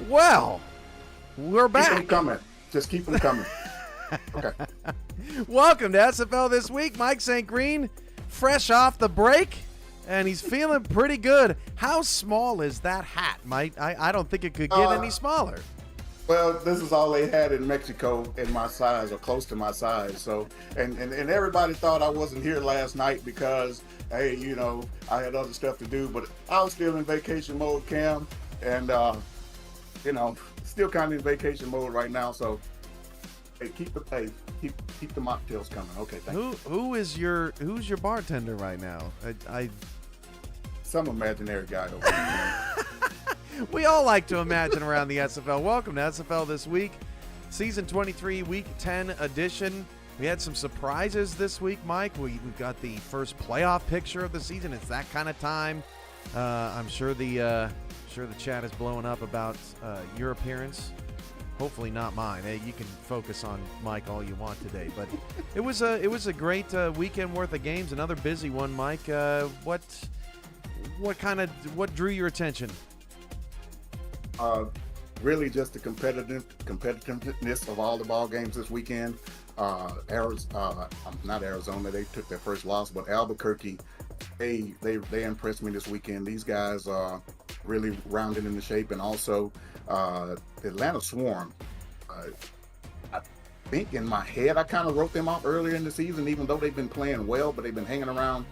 Well, we're Keep back. them coming. Just keep them coming. Okay. Welcome to SFL This Week. Mike St. Green, fresh off the break, and he's feeling pretty good. How small is that hat, Mike? I don't think it could get any smaller. Well, this is all they had in Mexico in my size or close to my size. So, and everybody thought I wasn't here last night because, hey, you know, I had other stuff to do, but I was still in vacation mode, Cam, and, you know, still kind of in vacation mode right now. So, hey, keep the mocktails coming. Okay, thank you. Who's your bartender right now? Some imaginary guy over there. We all like to imagine around the SFL. Welcome to SFL This Week, Season 23, Week 10 edition. We had some surprises this week, Mike. We've got the first playoff picture of the season. It's that kind of time. I'm sure the chat is blowing up about your appearance. Hopefully not mine. Hey, you can focus on Mike all you want today, but it was a great weekend worth of games. Another busy one, Mike. What drew your attention? Really just the competitiveness of all the ball games this weekend. Not Arizona, they took their first loss, but Albuquerque, they impressed me this weekend. These guys are really rounded into shape, and also the Atlanta Swarm. I think in my head I kind of wrote them off earlier in the season, even though they've been playing well, but they've been hanging around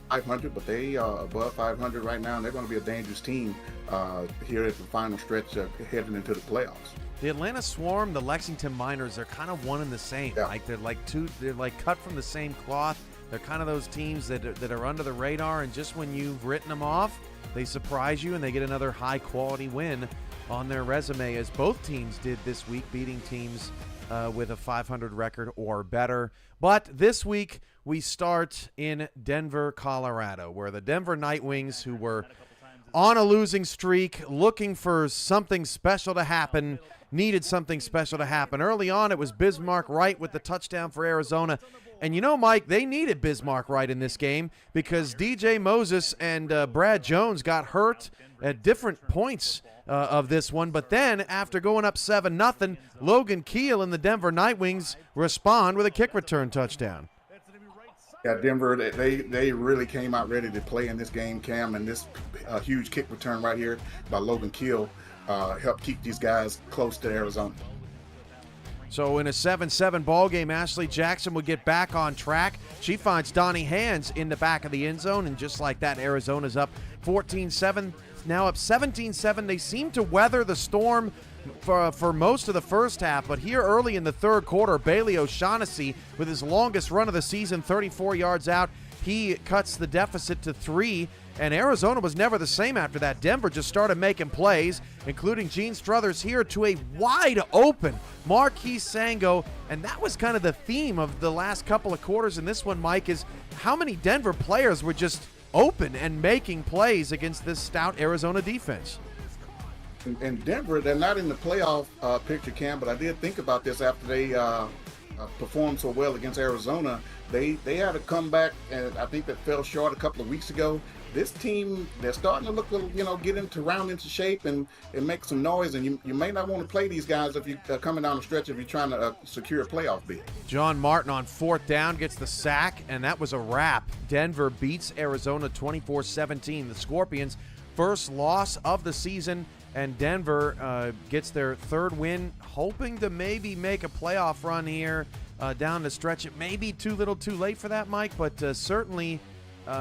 500, but they are above 500 right now, and they're going to be a dangerous team here at the final stretch heading into the playoffs. The Atlanta Swarm, the Lexington Miners, they're kind of one and the same. Yeah. Like they're like cut from the same cloth. They're kind of those teams that are under the radar, and just when you've written them off, they surprise you and they get another high quality win on their resume, as both teams did this week, beating teams with a 500 record or better. But this week we start in Denver, Colorado, where the Denver Nightwings, who were on a losing streak, looking for something special to happen, needed something special to happen. Early on, it was Bismarck Wright with the touchdown for Arizona. And you know, Mike, they needed Bismarck Wright in this game because DJ Moses and Brad Jones got hurt at different points of this one. But then, after going up 7-0, Logan Keel and the Denver Nightwings respond with a kick return touchdown. Yeah, Denver, they really came out ready to play in this game, Cam, and this huge kick return right here by Logan Keel helped keep these guys close to Arizona. So in a 7-7 ball game, Ashley Jackson will get back on track. She finds Donnie Hands in the back of the end zone, and just like that, Arizona's up 14-7, now up 17-7. They seem to weather the storm for most of the first half, but here early in the third quarter, Bailey O'Shaughnessy with his longest run of the season, 34 yards out, he cuts the deficit to 3, and Arizona was never the same after that. Denver just started making plays, including Gene Struthers here to a wide open Marquis Sango, and that was kind of the theme of the last couple of quarters in this one, Mike, is how many Denver players were just open and making plays against this stout Arizona defense. In Denver, they're not in the playoff picture, Cam, but I did think about this after they performed so well against Arizona. They had a comeback, and I think that fell short a couple of weeks ago. This team, they're starting to look, round into shape and make some noise, and you may not want to play these guys if you're coming down the stretch if you're trying to secure a playoff bid. John Martin on fourth down gets the sack, and that was a wrap. Denver beats Arizona 24-17. The Scorpions' first loss of the season, and Denver gets their third win, hoping to maybe make a playoff run here down the stretch. It may be too little too late for that, Mike, but certainly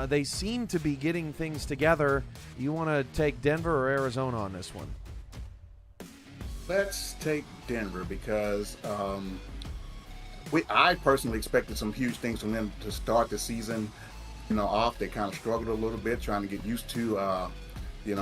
they seem to be getting things together. You want to take Denver or Arizona on this one? Let's take Denver because I personally expected some huge things from them to start the season off. They kind of struggled a little bit trying to get used to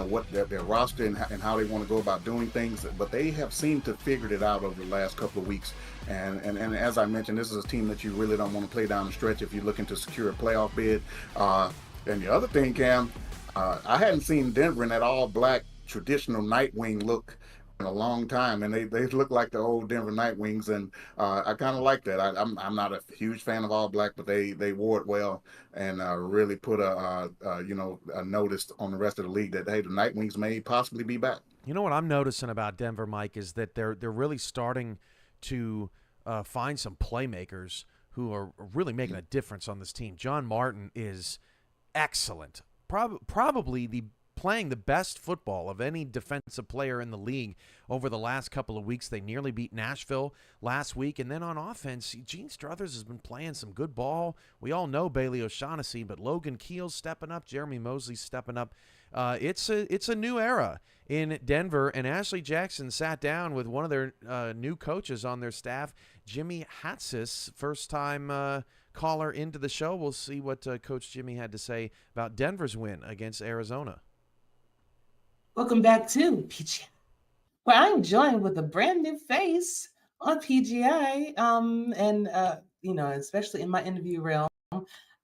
what their roster and how they want to go about doing things, but they have seemed to figured it out over the last couple of weeks. And as I mentioned, this is a team that you really don't want to play down the stretch if you're looking to secure a playoff bid. And the other thing, Cam, I hadn't seen Denver in that all-black traditional Nightwing look in a long time, and they look like the old Denver Nightwings, and I kind of like that. I'm not a huge fan of all black, but they wore it well and really put a notice on the rest of the league that hey, the Nightwings may possibly be back. You know what I'm noticing about Denver, Mike, is that they're really starting to find some playmakers who are really making a difference on this team. John Martin is excellent, probably the playing the best football of any defensive player in the league over the last couple of weeks. They nearly beat Nashville last week. And then on offense, Gene Struthers has been playing some good ball. We all know Bailey O'Shaughnessy, but Logan Keel's stepping up. Jeremy Mosley's stepping up. It's a new era in Denver, and Ashley Jackson sat down with one of their new coaches on their staff, Jimmy Hatzis, first time caller into the show. We'll see what Coach Jimmy had to say about Denver's win against Arizona. Welcome back to PGI, where I'm joined with a brand new face on PGI. Especially in my interview realm,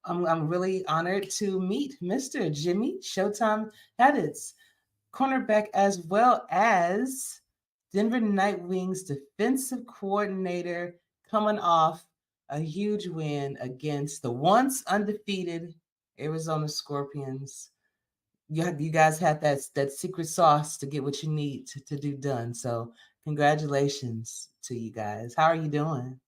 I'm really honored to meet Mr. Jimmy Showtime Hatzis, cornerback as well as Denver Nightwings defensive coordinator, coming off a huge win against the once undefeated Arizona Scorpions. You guys had that secret sauce to get what you need to do done. So congratulations to you guys. How are you doing?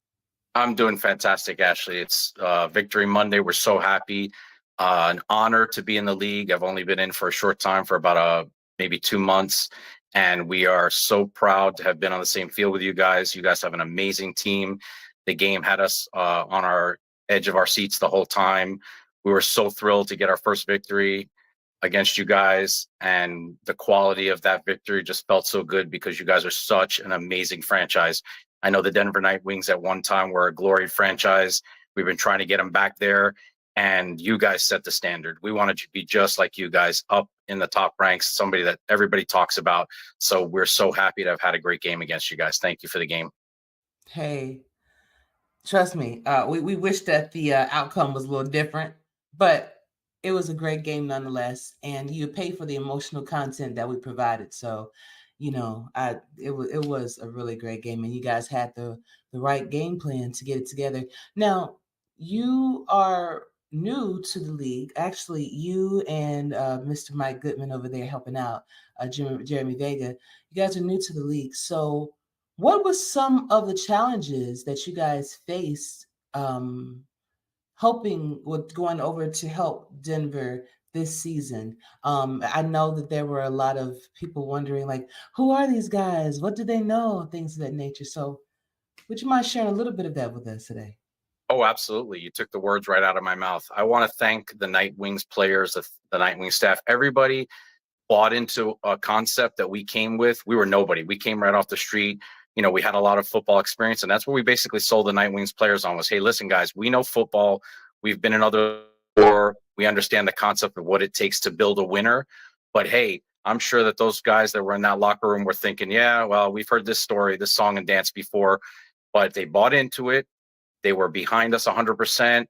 I'm doing fantastic, Ashley. It's Victory Monday. We're so happy. An honor to be in the league. I've only been in for a short time, for about maybe 2 months. And we are so proud to have been on the same field with you guys. You guys have an amazing team. The game had us on our edge of our seats the whole time. We were so thrilled to get our first victory against you guys, and the quality of that victory just felt so good because you guys are such an amazing franchise. I know the Denver Nightwings at one time were a glory franchise. We've been trying to get them back there, and you guys set the standard. We wanted to be just like you guys, up in the top ranks, somebody that everybody talks about. So we're so happy to have had a great game against you guys. Thank you for the game. Hey, trust me, we wish that the outcome was a little different, but it was a great game nonetheless, and you pay for the emotional content that we provided. So, it was a really great game, and you guys had the right game plan to get it together. Now, you are new to the league. Actually, you and Mr. Mike Goodman over there helping out, Jeremy Vega. You guys are new to the league, so what was some of the challenges that you guys faced? Hoping with going over to help Denver this season. I know that there were a lot of people wondering, like, who are these guys? What do they know? Things of that nature. So, would you mind sharing a little bit of that with us today? Oh, absolutely. You took the words right out of my mouth. I want to thank the Nightwings players, the Nightwings staff, everybody bought into a concept that we came with. We were nobody. We came right off the street. We had a lot of football experience, and that's what we basically sold the Nightwings players on was, hey, listen, guys, we know football. We've been in other war. We understand the concept of what it takes to build a winner. But hey, I'm sure that those guys that were in that locker room were thinking, yeah, well, we've heard this story, this song and dance before, but they bought into it. They were behind us 100%.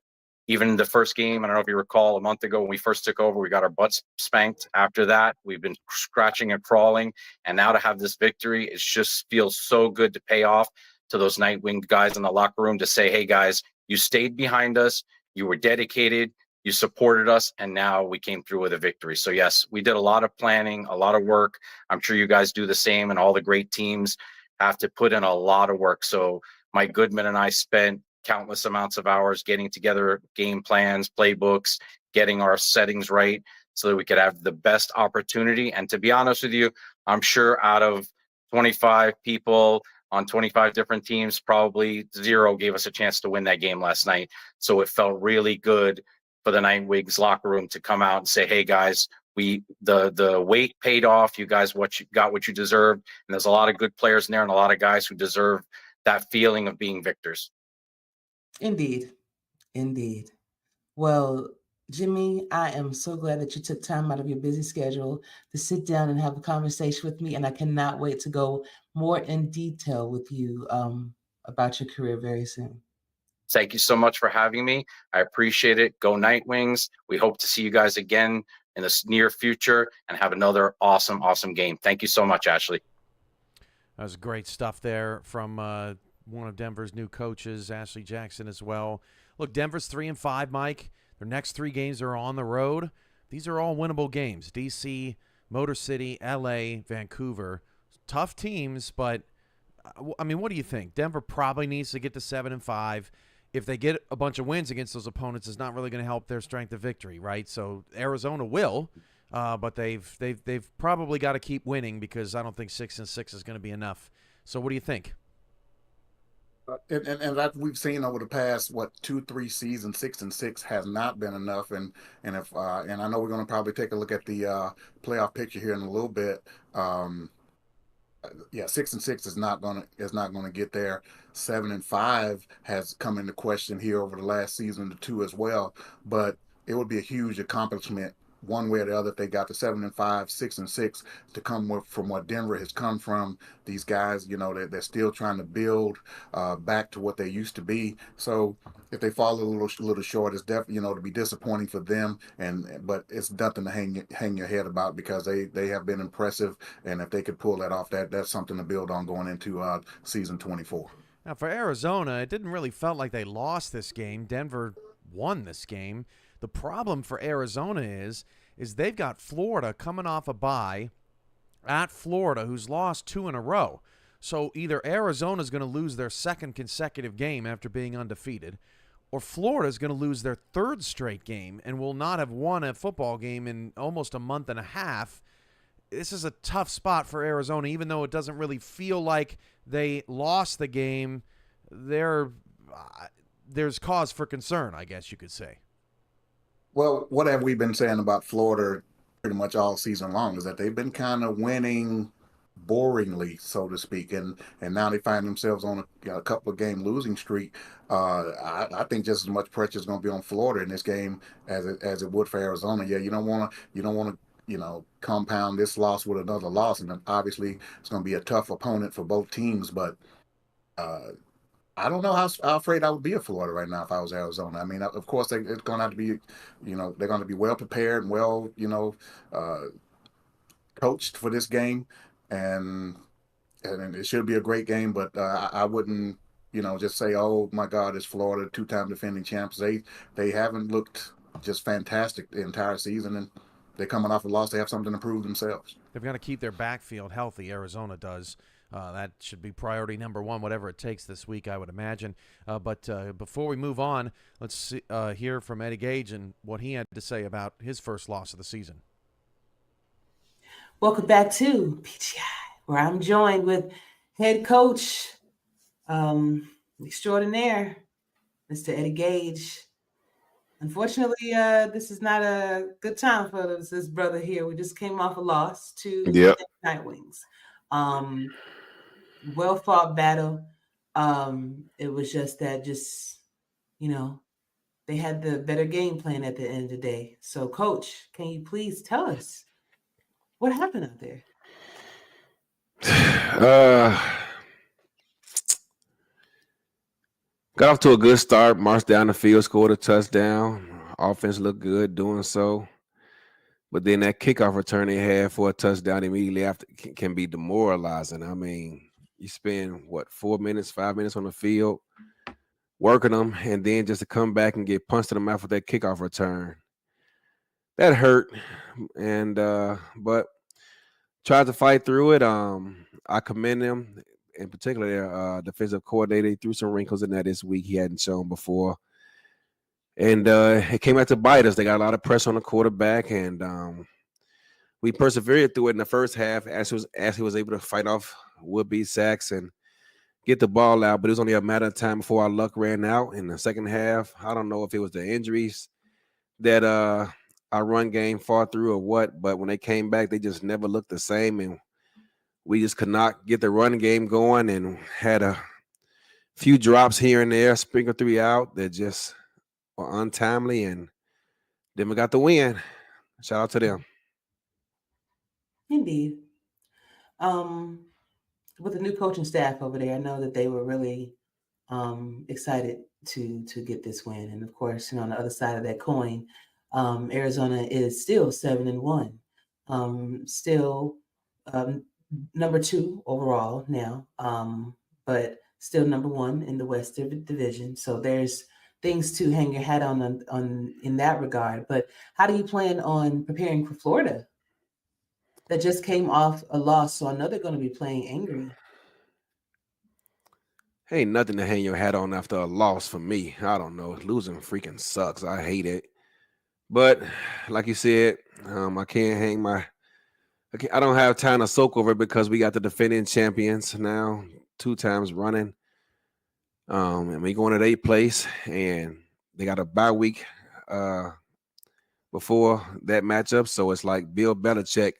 Even the first game, I don't know if you recall, a month ago when we first took over, we got our butts spanked. After that, we've been scratching and crawling. And now to have this victory, it just feels so good to pay off to those Nightwing guys in the locker room to say, hey, guys, you stayed behind us. You were dedicated. You supported us. And now we came through with a victory. So, yes, we did a lot of planning, a lot of work. I'm sure you guys do the same. And all the great teams have to put in a lot of work. So Mike Goodman and I spent countless amounts of hours getting together game plans, playbooks, getting our settings right so that we could have the best opportunity. And to be honest with you, I'm sure out of 25 people on 25 different teams, probably 0 gave us a chance to win that game last night. So it felt really good for the Nightwings locker room to come out and say, hey guys, the wait paid off. You guys got what you deserved. And there's a lot of good players in there and a lot of guys who deserve that feeling of being victors. Indeed. Indeed. Well, Jimmy, I am so glad that you took time out of your busy schedule to sit down and have a conversation with me. And I cannot wait to go more in detail with you about your career very soon. Thank you so much for having me. I appreciate it. Go Nightwings. We hope to see you guys again in the near future and have another awesome, awesome game. Thank you so much, Ashley. That was great stuff there from one of Denver's new coaches, Ashley Jackson, as well. Look, Denver's 3-5, Mike. Their next 3 games are on the road. These are all winnable games. D.C., Motor City, L.A., Vancouver. Tough teams, but, I mean, what do you think? Denver probably needs to get to 7-5. If they get a bunch of wins against those opponents, it's not really going to help their strength of victory, right? So Arizona will. But they've probably got to keep winning because I don't think 6-6 is going to be enough. So what do you think? And that we've seen over the past 2-3 seasons, 6-6 has not been enough. And I know we're going to probably take a look at the playoff picture here in a little bit. 6-6 is not gonna get there. 7-5 has come into question here over the last season or two as well. But it would be a huge accomplishment one way or the other if they got to 7-5, 6-6 to come from what Denver has come from. These guys, they're still trying to build back to what they used to be. So if they fall a little short, it's definitely to be disappointing for them. But it's nothing to hang your head about because they have been impressive, and if they could pull that off, that's something to build on going into season 24. Now for Arizona, it didn't really felt like they lost this game. Denver won this game. The problem for Arizona is they've got Florida coming off a bye at Florida, who's lost 2 in a row. So either Arizona's going to lose their second consecutive game after being undefeated, or Florida's going to lose their 3rd straight game and will not have won a football game in almost a month and a half. This is a tough spot for Arizona, even though it doesn't really feel like they lost the game. There's cause for concern, I guess you could say. Well, what have we been saying about Florida pretty much all season long is that they've been kind of winning boringly, so to speak, and now they find themselves on a couple of game losing streak. I think just as much pressure is going to be on Florida in this game as it would for Arizona. Yeah, you don't want to compound this loss with another loss, and then obviously it's going to be a tough opponent for both teams, but I don't know how afraid I would be of Florida right now if I was Arizona. I mean, of course, it's going to have to be, they're going to be well prepared and well, coached for this game, and it should be a great game. But I wouldn't, just say, oh my God, it's Florida, 2-time defending champs. They haven't looked just fantastic the entire season, and they're coming off a loss. They have something to prove themselves. They've got to keep their backfield healthy. Arizona does. That should be priority number 1, whatever it takes this week, I would imagine. But before we move on, let's hear from Eddie Gage and what he had to say about his first loss of the season. Welcome back to PGI, where I'm joined with head coach extraordinaire, Mr. Eddie Gage. Unfortunately, this is not a good time for this brother here. We just came off a loss to the Night Wings. Well fought battle. It was just that they had the better game plan at the end of the day. So, Coach, can you please tell us what happened out there? Got off to a good start, marched down the field, scored a touchdown. Offense looked good doing so. But then that kickoff return they had for a touchdown immediately after can be demoralizing. I mean, you spend, 5 minutes on the field working them, and then just to come back and get punched in the mouth with that kickoff return. That hurt. And but tried to fight through it. I commend them, in particular their defensive coordinator. He threw some wrinkles in there this week he hadn't shown before. And it came out to bite us. They got a lot of pressure on the quarterback, and we persevered through it in the first half as he was able to fight off would-be sacks and get the ball out. But it was only a matter of time before our luck ran out in the second half. I don't know if it was the injuries that our run game fought through or what, but when they came back, they just never looked the same, and we just could not get the run game going and had a few drops here and there sprinkled throughout that just were untimely, and then we got the win. Shout out to them. Indeed. With the new coaching staff over there, I know that they were really excited to get this win. And of course, on the other side of that coin, Arizona is still 7-1. Still number 2 overall now, but still number 1 in the West Division. So there's things to hang your hat on in that regard. But how do you plan on preparing for Florida that just came off a loss? So I know they're going to be playing angry. Ain't nothing to hang your hat on after a loss for me. I don't know. Losing freaking sucks. I hate it. But like you said, I can't hang my. I don't have time to soak over it because we got the defending champions now 2 times running. And we going to 8th place, and they got a bye week before that matchup. So it's like Bill Belichick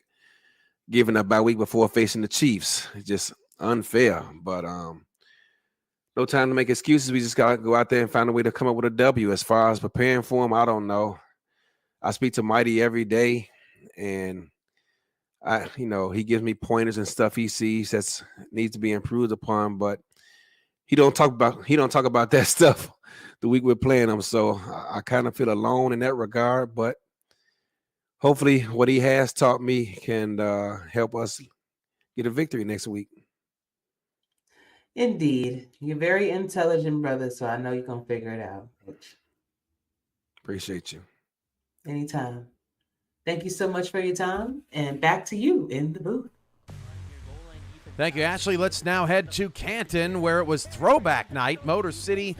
giving a bye week before facing the Chiefs. It's just unfair. But no time to make excuses. We just got to go out there and find a way to come up with a W. As far as preparing for them, I don't know. I speak to Mighty every day, and he gives me pointers and stuff he sees that needs to be improved upon, but he don't talk about that stuff the week we're playing them. So I kind of feel alone in that regard, but hopefully what he has taught me can help us get a victory next week. Indeed. You're a very intelligent brother, so I know you're going to figure it out. Appreciate you. Anytime. Thank you so much for your time, and back to you in the booth. Thank you, Ashley. Let's now head to Canton, where it was throwback night. Motor City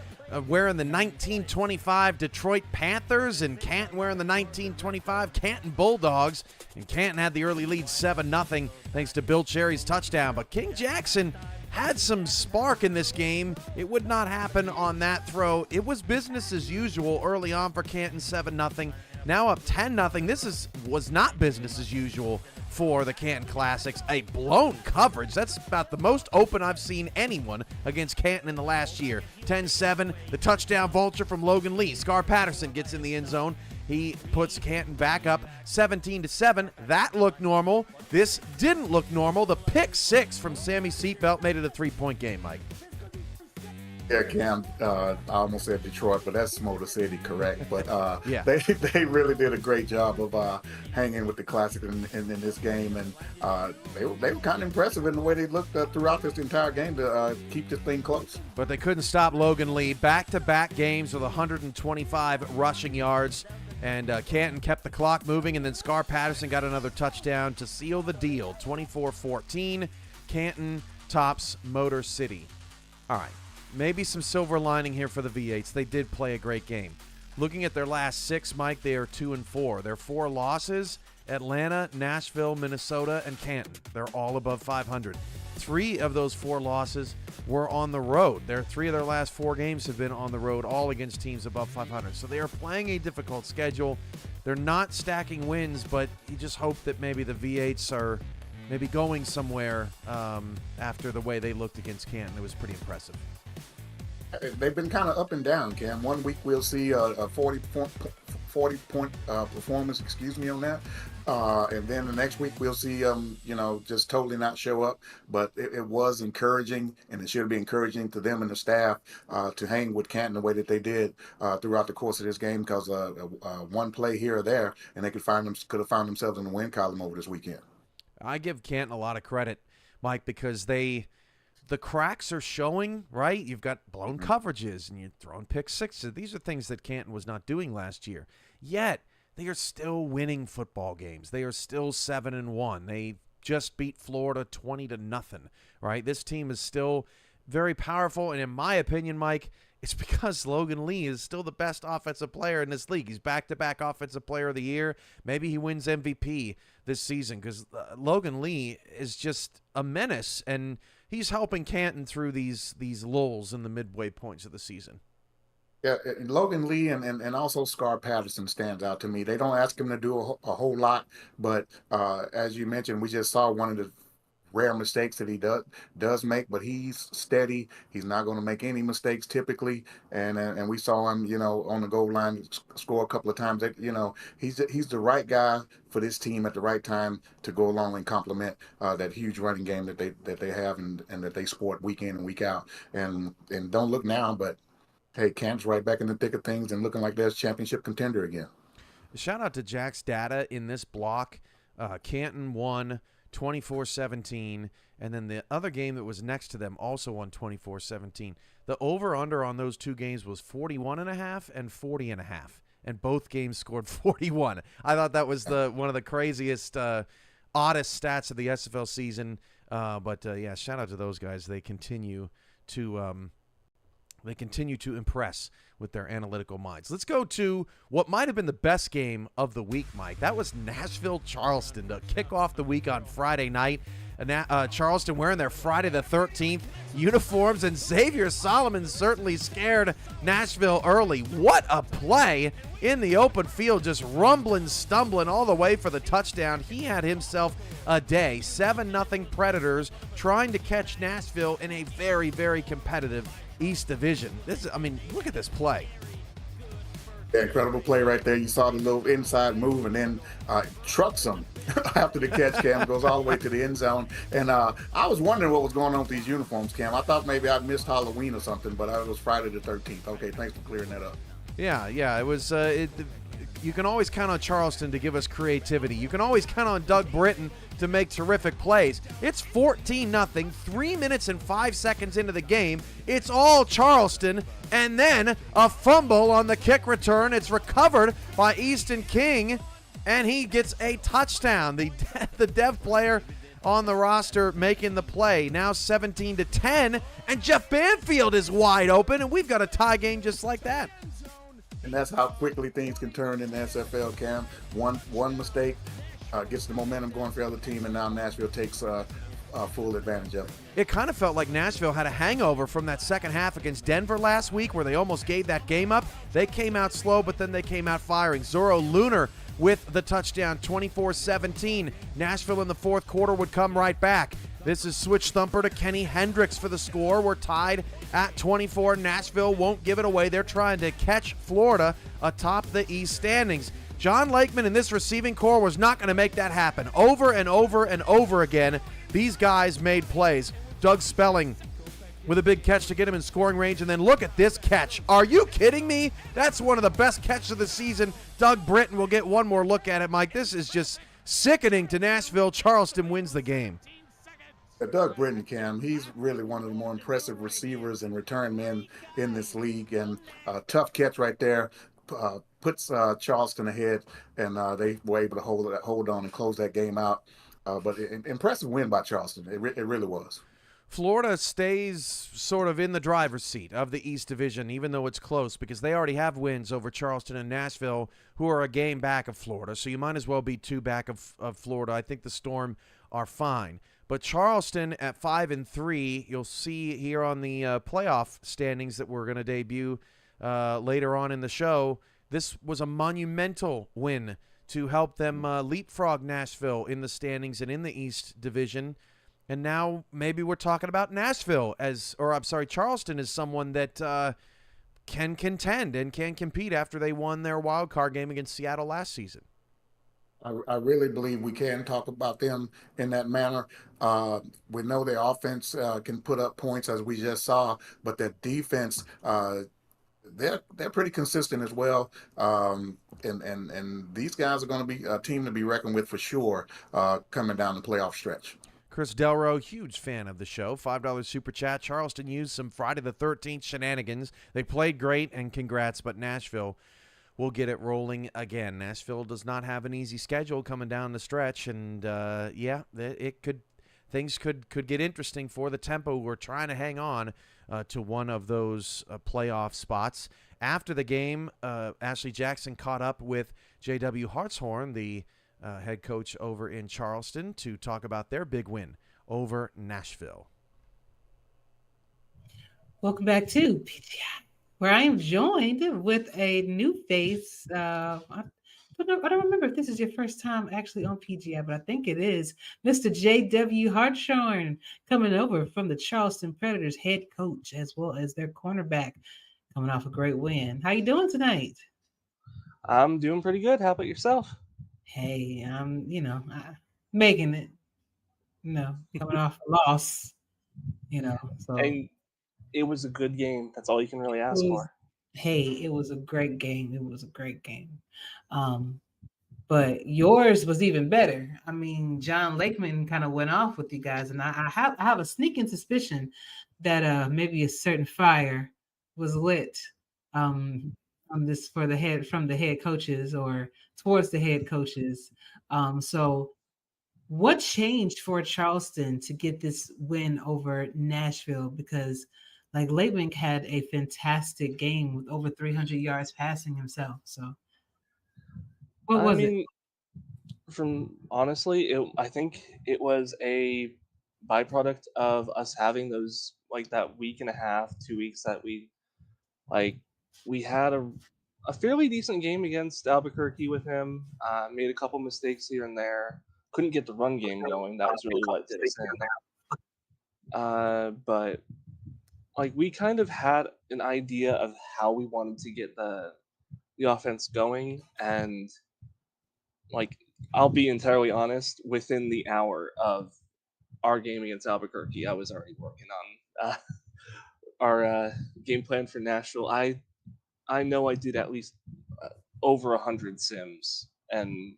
wearing the 1925 Detroit Panthers, and Canton wearing the 1925 Canton Bulldogs. And Canton had the early lead 7-0 thanks to Bill Cherry's touchdown. But King Jackson had some spark in this game. It would not happen on that throw. It was business as usual early on for Canton, 7-0. Now up 10-0. This was not business as usual for the Canton Classics. A blown coverage. That's about the most open I've seen anyone against Canton in the last year. 10-7, the touchdown vulture from Logan Lee. Scar Patterson gets in the end zone. He puts Canton back up 17-7. That looked normal. This didn't look normal. The pick 6 from Sammy Seatbelt made it a 3-point game, Mike. Yeah, Cam, I almost said Detroit, but that's Motor City, correct? But Yeah. they really did a great job of hanging with the Classic in this game, and they were kind of impressive in the way they looked throughout this entire game to keep this thing close. But they couldn't stop Logan Lee. Back-to-back games with 125 rushing yards, and Canton kept the clock moving, and then Scar Patterson got another touchdown to seal the deal. 24-14, Canton tops Motor City. All right. Maybe some silver lining here for the V8s. They did play a great game. Looking at their last 6, Mike, they are 2-4. Their 4 losses, Atlanta, Nashville, Minnesota, and Canton. They're all above 500. 3 of those 4 losses were on the road. 3 of their last 4 games have been on the road, all against teams above 500. So they are playing a difficult schedule. They're not stacking wins, but you just hope that maybe the V8s are maybe going somewhere after the way they looked against Canton. It was pretty impressive. They've been kind of up and down, Cam. One week we'll see a 40-point performance, on that. And then the next week we'll see just totally not show up. But it was encouraging, and it should be encouraging to them and the staff to hang with Canton the way that they did throughout the course of this game, because one play here or there, and they could have found themselves in the win column over this weekend. I give Canton a lot of credit, Mike, because the cracks are showing, right? You've got blown coverages and you're throwing pick 6s. These are things that Canton was not doing last year. Yet, they are still winning football games. They are still 7-1. They just beat Florida 20-0, right? This team is still very powerful. And in my opinion, Mike, it's because Logan Lee is still the best offensive player in this league. He's back-to-back Offensive Player of the Year. Maybe he wins MVP this season, because Logan Lee is just a menace, and he's helping Canton through these lulls in the midway points of the season. Yeah, Logan Lee and also Scar Patterson stands out to me. They don't ask him to do a whole lot, but as you mentioned, we just saw one of the rare mistakes that he does make, but he's steady. He's not going to make any mistakes typically, and we saw him, on the goal line score a couple of times. He's the right guy for this team at the right time to go along and complement that huge running game that they have and that they sport week in and week out. And don't look now, but hey, Camp's right back in the thick of things and looking like there's championship contender again. Shout out to Jack's data in this block. Canton won 24-17. And then the other game that was next to them also won 24-17. The over-under on those two games was 41.5 and 40.5. And both games scored 41. I thought that was one of the craziest, oddest stats of the SFL season. But yeah, shout out to those guys. They continue to impress with their analytical minds. Let's go to what might have been the best game of the week, Mike. That was Nashville-Charleston to kick off the week on Friday night. Charleston wearing their Friday the 13th uniforms, and Xavier Solomon certainly scared Nashville early. What a play in the open field, just rumbling, stumbling all the way for the touchdown. He had himself a day. 7-0 Predators trying to catch Nashville in a very, very competitive East Division. Look at this play. Yeah, incredible play right there. You saw the little inside move and then trucks him after the catch, Cam. Goes all the way to the end zone. And I was wondering what was going on with these uniforms, Cam. I thought maybe I'd missed Halloween or something, but it was Friday the 13th. Okay, thanks for clearing that up. Yeah, it was. You can always count on Charleston to give us creativity. You can always count on Doug Britton to make terrific plays. It's 14-0, 3 minutes and 5 seconds into the game. It's all Charleston, and then a fumble on the kick return. It's recovered by Easton King, and he gets a touchdown. The dev player on the roster making the play. Now 17-10, and Jeff Banfield is wide open, and we've got a tie game just like that. And that's how quickly things can turn in the SFL, Cam. One mistake gets the momentum going for the other team, and now Nashville takes full advantage of it. It kind of felt like Nashville had a hangover from that second half against Denver last week where they almost gave that game up. They came out slow, but then they came out firing. Zorro Lunar with the touchdown, 24-17. Nashville in the fourth quarter would come right back. This is switch thumper to Kenny Hendricks for the score. We're tied at 24. Nashville won't give it away. They're trying to catch Florida atop the East standings. John Lakeman in this receiving core was not going to make that happen. Over and over and over again, these guys made plays. Doug Spelling with a big catch to get him in scoring range, and then look at this catch. Are you kidding me? That's one of the best catches of the season. Doug Britton will get one more look at it, Mike. This is just sickening to Nashville. Charleston wins the game. Doug Britton, Cam, he's really one of the more impressive receivers and return men in this league, and tough catch right there puts Charleston ahead, and they were able to hold on and close that game out. But impressive win by Charleston. It really was. Florida stays sort of in the driver's seat of the East Division, even though it's close, because they already have wins over Charleston and Nashville, who are a game back of Florida. So you might as well be 2 back of Florida. I think the Storm are fine. But Charleston at 5-3, you'll see here on the playoff standings that we're going to debut later on in the show. This was a monumental win to help them leapfrog Nashville in the standings and in the East Division. And now maybe we're talking about Charleston as someone that can contend and can compete after they won their wild card game against Seattle last season. I really believe we can talk about them in that manner. We know their offense can put up points, as we just saw, but their defense, they're pretty consistent as well. And these guys are going to be a team to be reckoned with for sure coming down the playoff stretch. Chris Delro, huge fan of the show. $5 super chat. Charleston used some Friday the 13th shenanigans. They played great, and congrats, but Nashville will get it rolling again. Nashville does not have an easy schedule coming down the stretch, and things could get interesting for the Tempo. We're trying to hang on to one of those playoff spots. After the game, Ashley Jackson caught up with JW Hartshorn, the head coach over in Charleston, to talk about their big win over Nashville. Welcome back to PGI, where I am joined with a new face. I don't remember if this is your first time actually on PGI, but I think it is. Mr. JW Hartshorn coming over from the Charleston Predators, head coach, as well as their cornerback, coming off a great win. How you doing tonight? I'm doing pretty good. How about yourself? Hey, I'm, making it, coming off a loss, so. And it was a good game. That's all you can really ask for. Hey, it was a great game. But but yours was even better. I mean, John Lakeman kind of went off with you guys, and I have a sneaking suspicion that maybe a certain fire was lit on this for the head from the head coaches or towards the head coaches. So what changed for Charleston to get this win over Nashville? Because like Lakeman had a fantastic game with over 300 yards passing himself. So what was it? From honestly, I think it was a byproduct of us having those like that week and a half, 2 weeks that we had a fairly decent game against Albuquerque with him. Made a couple mistakes here and there. Couldn't get the run game going. That was really what did us in. But like we kind of had an idea of how we wanted to get the offense going, and like I'll be entirely honest, within the hour of our game against Albuquerque, I was already working on our game plan for Nashville. I know I did at least over 100 sims and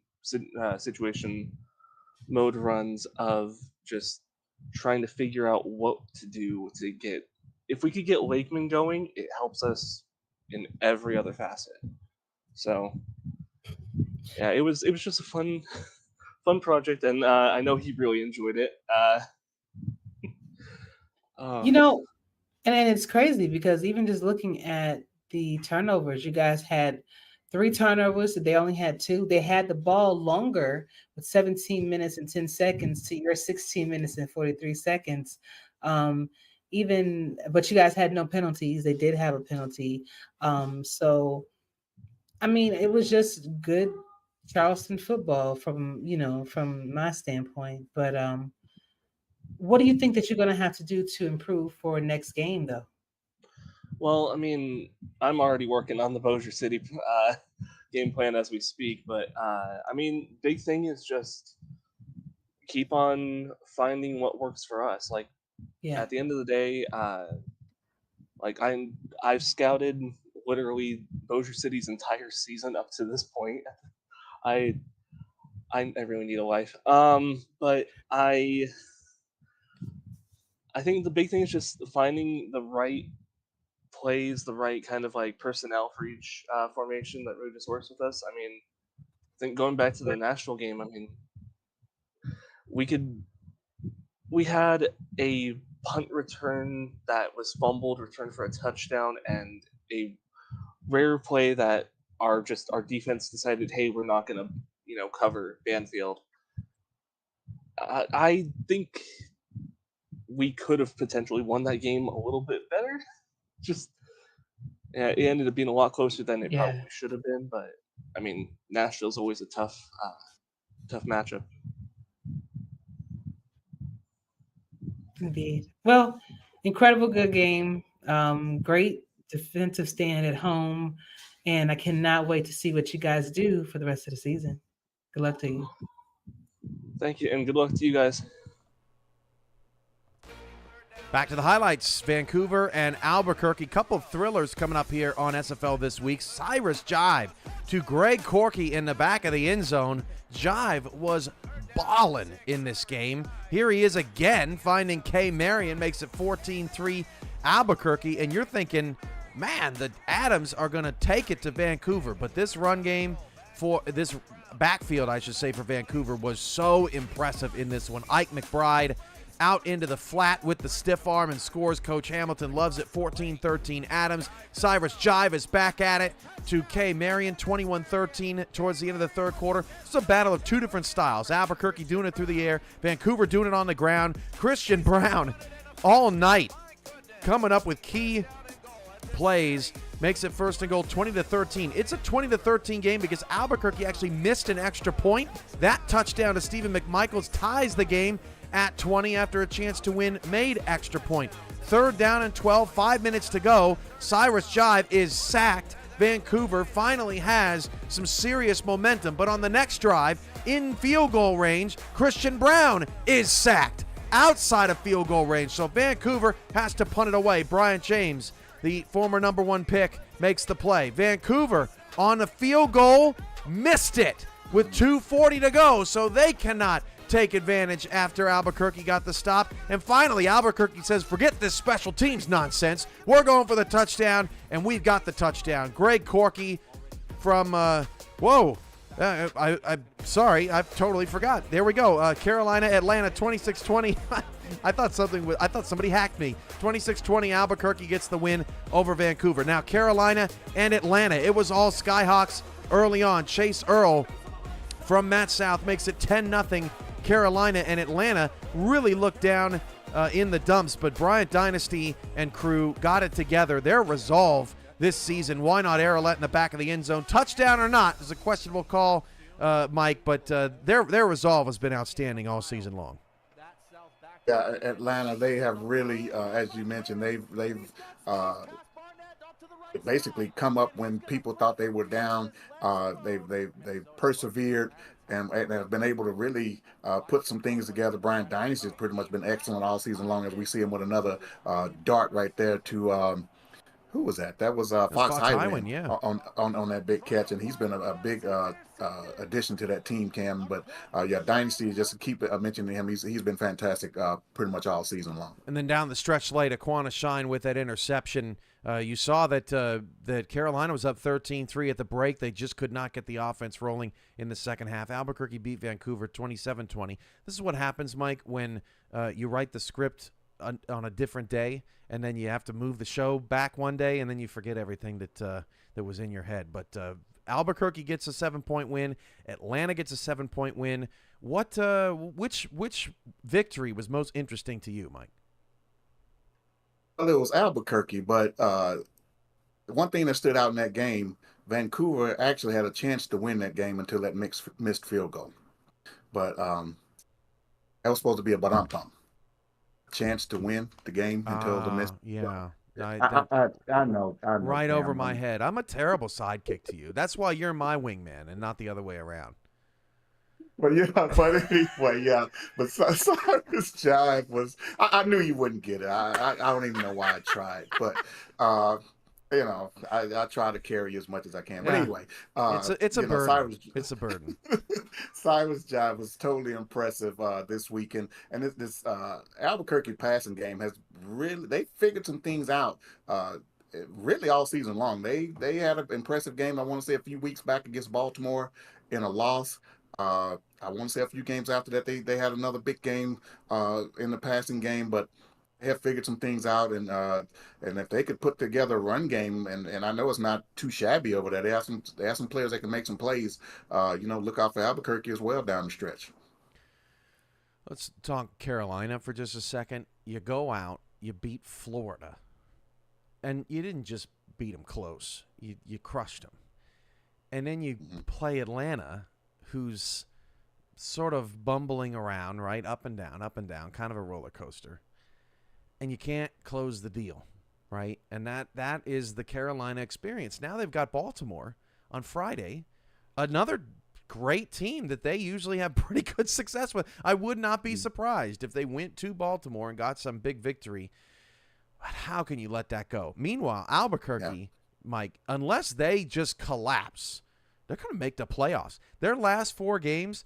situation mode runs of just trying to figure out what to do to get. If we could get Lakeman going, it helps us in every other facet. So yeah, it was just a fun project, and I know he really enjoyed it. You know, and it's crazy because even just looking at the turnovers, you guys had 3 turnovers, they only had 2. They had the ball longer with 17 minutes and 10 seconds to your 16 minutes and 43 seconds. But you guys had no penalties. They did have a penalty. So, I mean, it was just good Charleston football from my standpoint. But what do you think that you're going to have to do to improve for next game, though? Well, I mean, I'm already working on the Bossier City game plan as we speak, but I mean, big thing is just keep on finding what works for us. Like, at the end of the day, like I've scouted literally Bossier City's entire season up to this point. I really need a life. But I think the big thing is just finding the right plays, the right kind of like personnel for each formation that really just works with us. I mean, I think going back to the Nashville game, I mean, we had a punt return that was fumbled, returned for a touchdown, and a rare play that our defense decided, hey, we're not going to cover Banfield. I think we could have potentially won that game a little bit better. It ended up being a lot closer than it probably should have been. But I mean, Nashville's always a tough matchup. Indeed. Well, incredible good game. Great defensive stand at home, and I cannot wait to see what you guys do for the rest of the season. Good luck to you. Thank you, and good luck to you guys. Back to the highlights. Vancouver and Albuquerque. Couple of thrillers coming up here on SFL this week. Cyrus Jive to Greg Corky in the back of the end zone. Jive was balling in this game. Here he is again, finding K. Marion, makes it 14-3 Albuquerque. And you're thinking, man, the Adams are going to take it to Vancouver. But this run game for this backfield, I should say, for Vancouver was so impressive in this one. Ike McBride out into the flat with the stiff arm and scores. Coach Hamilton loves it. 14-13 Adams. Cyrus Jive is back at it to K. Marion. 21-13 towards the end of the third quarter. It's a battle of two different styles. Albuquerque doing it through the air. Vancouver doing it on the ground. Christian Brown all night coming up with key plays. Makes it first and goal, 20-13. It's a 20-13 game because Albuquerque actually missed an extra point. That touchdown to Stephen McMichaels ties the game at 20 after a chance to win made extra point. Third down and 12, 5 minutes to go. Cyrus Jive is sacked. Vancouver finally has some serious momentum, but on the next drive, in field goal range, Christian Brown is sacked outside of field goal range. So Vancouver has to punt it away. Brian James, the former #1 pick, makes the play. Vancouver on a field goal, missed it. with 2:40 to go, so they cannot take advantage after Albuquerque got the stop. And finally, Albuquerque says, forget this special teams nonsense. We're going for the touchdown, and we've got the touchdown. Greg Corky from, I'm sorry, I totally forgot. There we go. Carolina, Atlanta, 26-20. I thought somebody hacked me. 26-20, Albuquerque gets the win over Vancouver. Now, Carolina and Atlanta, it was all Skyhawks early on. Chase Earl from Matt South makes it 10-0. Carolina and Atlanta really looked down in the dumps, but Bryant Dynasty and crew got it together. Their resolve this season, why not Arrowlet in the back of the end zone? Touchdown or not is a questionable call, Mike, but their resolve has been outstanding all season long. Yeah, Atlanta, they have really, as you mentioned, they've basically come up when people thought they were down. They've persevered and have been able to really put some things together. Brian Dynasty has pretty much been excellent all season long, as we see him with another dart right there to who was that? That was Fox Highwind, yeah, on that big catch, and he's been a big addition to that team, Cam. But Dynasty, just to keep mentioning him, he's been fantastic pretty much all season long. And then down the stretch late, Aquana Shine with that interception. You saw that Carolina was up 13-3 at the break. They just could not get the offense rolling in the second half. Albuquerque beat Vancouver 27-20. This is what happens, Mike, when you write the script on a different day, and then you have to move the show back one day, and then you forget everything that was in your head. But Albuquerque gets a 7-point win. Atlanta gets a 7-point win. Which victory was most interesting to you, Mike? Well, it was Albuquerque, but one thing that stood out in that game, Vancouver actually had a chance to win that game until that missed field goal. But that was supposed to be a bump. Chance to win the game until the missed. Yeah. I know. Right over my head. I'm a terrible sidekick to you. That's why you're my wingman and not the other way around. Well, yeah, but anyway, yeah. But Cyrus Jive was. I knew you wouldn't get it. I don't even know why I tried, but I try to carry as much as I can. But anyway, it's a burden. It's a burden. Cyrus Jive was totally impressive this weekend, and this Albuquerque passing game has they figured some things out. Really all season long. They had an impressive game. I want to say a few weeks back against Baltimore in a loss. I want to say a few games after that they had another big game in the passing game, but they have figured some things out, and if they could put together a run game, and I know it's not too shabby over there. They have some players that can make some plays. Look out for Albuquerque as well down the stretch. Let's talk Carolina for just a second. You go out, you beat Florida, and you didn't just beat them close. You crushed them, and then you play Atlanta, who's sort of bumbling around, right? Up and down, kind of a roller coaster. And you can't close the deal, right? And that is the Carolina experience. Now they've got Baltimore on Friday, another great team that they usually have pretty good success with. I would not be surprised if they went to Baltimore and got some big victory. But how can you let that go? Meanwhile, Albuquerque, Mike, unless they just collapse, they're going to make the playoffs. Their last 4 games,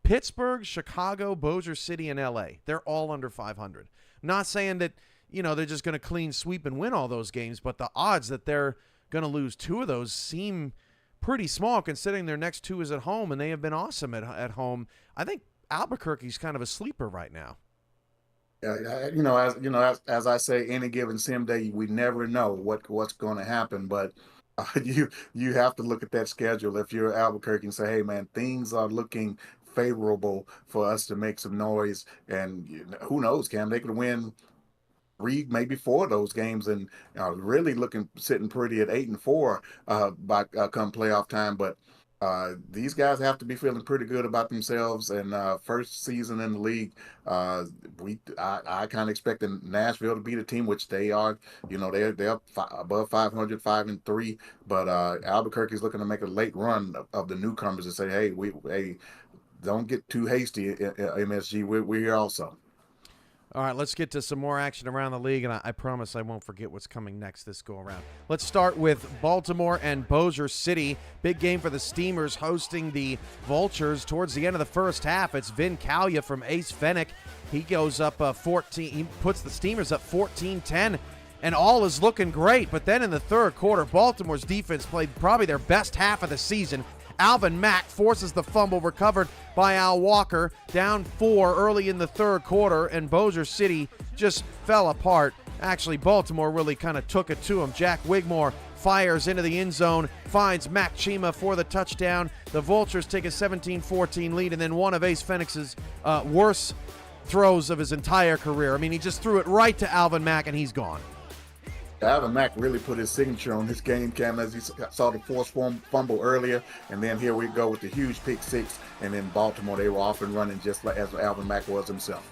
Pittsburgh, Chicago, Bossier City, and L.A., they're all under 500. I'm not saying that, they're just going to clean sweep and win all those games, but the odds that they're going to lose 2 of those seem pretty small considering their next 2 is at home, and they have been awesome at home. I think Albuquerque's kind of a sleeper right now. As I say, any given sim day, we never know what's going to happen, but you have to look at that schedule if you're Albuquerque and say, hey, man, things are looking favorable for us to make some noise. And who knows, Cam, they could win 3, maybe 4 of those games and really sitting pretty at 8-4 by come playoff time. But these guys have to be feeling pretty good about themselves. And first season in the league, I kind of expected Nashville to be the team, which they are. They're above 500, 5-3. But Albuquerque is looking to make a late run of the newcomers and say, hey, don't get too hasty, MSG. We're here also. All right, let's get to some more action around the league, and I promise I won't forget what's coming next this go-around. Let's start with Baltimore and Bossier City. Big game for the Steamers hosting the Vultures towards the end of the first half. It's Vin Calya from Ace Fennick. He goes up 14. He puts the Steamers up 14-10, and all is looking great. But then in the third quarter, Baltimore's defense played probably their best half of the season. Alvin Mack forces the fumble recovered by Al Walker, down 4 early in the third quarter, and Bossier City just fell apart. Actually, Baltimore really kind of took it to him. Jack Wigmore fires into the end zone, finds Mac Chima for the touchdown. The Vultures take a 17-14 lead, and then one of Ace Fenix's worst throws of his entire career. I mean, he just threw it right to Alvin Mack, and he's gone. Alvin Mack really put his signature on this game, Cam, as he saw the forced fumble earlier, and then here we go with the huge pick six, and then Baltimore, they were off and running just like as Alvin Mack was himself.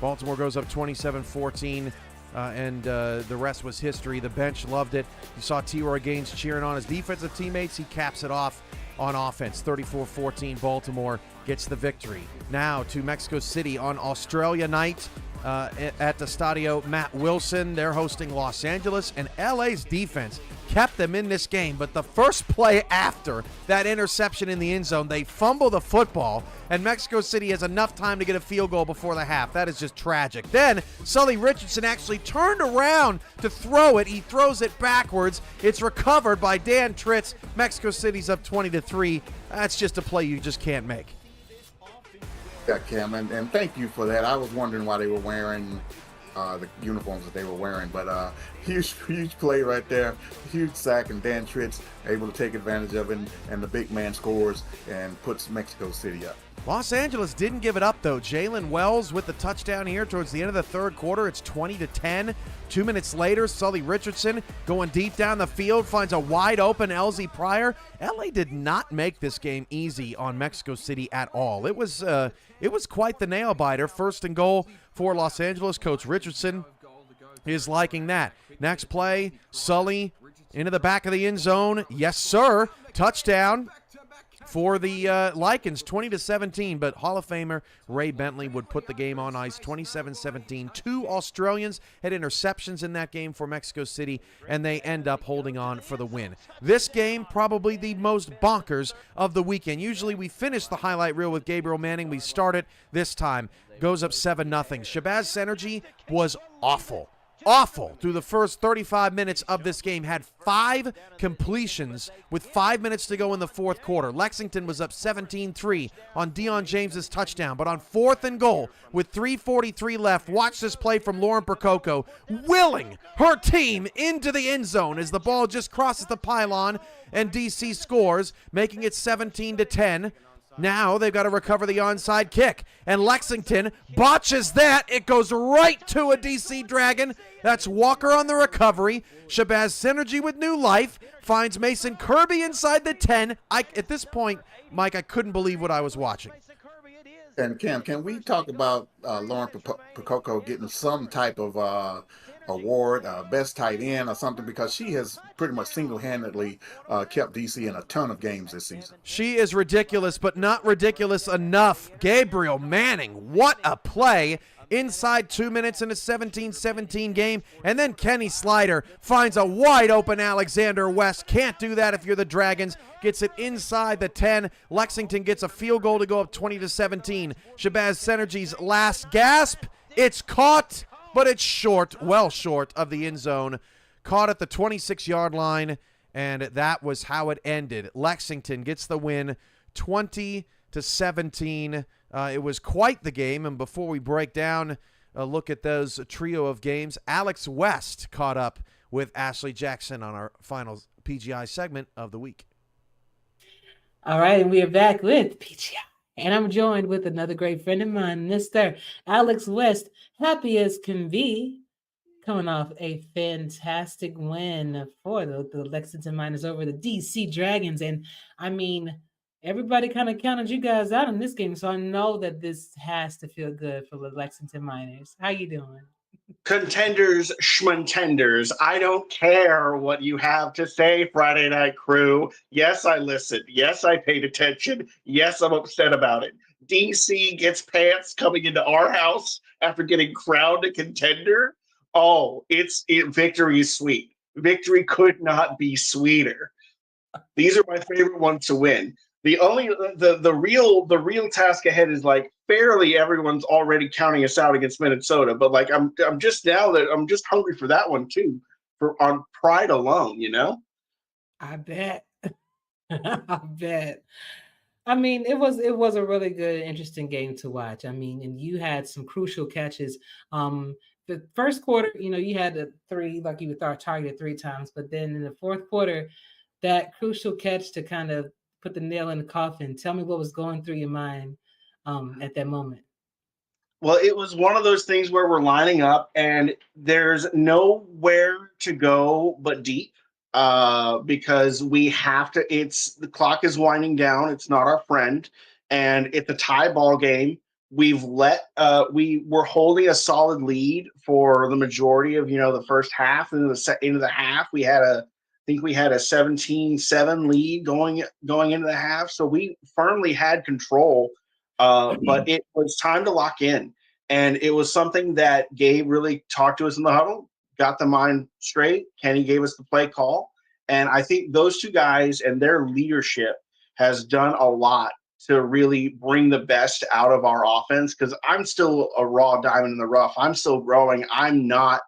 Baltimore goes up 27-14, and the rest was history. The bench loved it. You saw T-Roy Gaines cheering on his defensive teammates. He caps it off on offense. 34-14, Baltimore gets the victory. Now to Mexico City on Australia night. At the Stadio Matt Wilson. They're hosting Los Angeles, and LA's defense kept them in this game. But the first play after that interception in the end zone, they fumble the football, and Mexico City has enough time to get a field goal before the half. That is just tragic. Then Sully Richardson actually turned around to throw it. He throws it backwards. It's recovered by Dan Tritz. Mexico City's up 20-3. That's just a play you just can't make. Yeah, Cam, and thank you for that. I was wondering why they were wearing the uniforms that they were wearing, but huge play right there, huge sack, and Dan Tritz able to take advantage of it, and the big man scores and puts Mexico City up. Los Angeles didn't give it up, though. Jalen Wells with the touchdown here towards the end of the third quarter. It's 20-10. 2 minutes later, Sully Richardson going deep down the field finds a wide-open LZ Pryor. LA did not make this game easy on Mexico City at all. It was quite the nail-biter. First and goal for Los Angeles. Coach Richardson is liking that. Next play, Sully into the back of the end zone. Yes, sir. Touchdown for the Lycans, 20-17, but Hall of Famer Ray Bentley would put the game on ice, 27-17. 2 Australians had interceptions in that game for Mexico City, and they end up holding on for the win. This game, probably the most bonkers of the weekend. Usually we finish the highlight reel with Gabriel Manning. We start it this time. Goes up 7-0. Shabazz Synergy was awful through the first 35 minutes of this game. Had 5 completions with 5 minutes to go in the fourth quarter. Lexington was up 17-3 on Deion James's touchdown. But on 4th and goal with 3:43 left, watch this play from Lauren Percoco, willing her team into the end zone as the ball just crosses the pylon and DC scores, making it 17-10. Now they've got to recover the onside kick, and Lexington botches that. It goes right to a DC Dragon. That's Walker on the recovery. Shabazz Synergy with new life finds Mason Kirby inside the 10. At this point, Mike, I couldn't believe what I was watching. And Cam, can we talk about Lauren Percoco getting some type of award, best tight end or something, because she has pretty much single-handedly kept DC in a ton of games this season. She is ridiculous, but not ridiculous enough. Gabriel Manning, what a play. Inside 2 minutes in a 17-17 game. And then Kenny Slider finds a wide-open Alexander West. Can't do that if you're the Dragons. Gets it inside the 10. Lexington gets a field goal to go up 20-17. Shabazz Synergy's last gasp. It's caught, but it's short, well short of the end zone. Caught at the 26-yard line, and that was how it ended. Lexington gets the win, 20-17. It was quite the game, and before we break down a look at those trio of games, Alex West caught up with Ashley Jackson on our final PGI segment of the week. All right, and we are back with PGI. And I'm joined with another great friend of mine, Mr. Alex West, happy as can be, coming off a fantastic win for the Lexington Miners over the DC Dragons. And I mean, everybody kind of counted you guys out in this game, so I know that this has to feel good for the Lexington Miners. How you doing? Contenders, schmontenders. I don't care what you have to say, Friday Night Crew. Yes, I listened. Yes, I paid attention. Yes, I'm upset about it. DC gets pants coming into our house after getting crowned a contender. Oh, victory is sweet. Victory could not be sweeter. These are my favorite ones to win. The real task ahead is like fairly everyone's already counting us out against Minnesota, but like I'm just hungry for that one too, for on pride alone, you know. I bet. I bet. I mean, it was a really good, interesting game to watch. I mean, and you had some crucial catches. The first quarter, you had the three, like you targeted 3 times, but then in the fourth quarter, that crucial catch to kind of put the nail in the coffin. Tell me what was going through your mind at that moment. Well, it was one of those things where we're lining up and there's nowhere to go but deep, because we have to. The clock is winding down. It's not our friend, and it's a tie ball game. We were holding a solid lead for the majority of the first half. And into the half, I think we had a 17-7 lead going into the half. So we firmly had control. But it was time to lock in. And it was something that Gabe really talked to us in the huddle, got the mind straight. Kenny gave us the play call. And I think those two guys and their leadership has done a lot to really bring the best out of our offense, because I'm still a raw diamond in the rough. I'm still growing. I'm not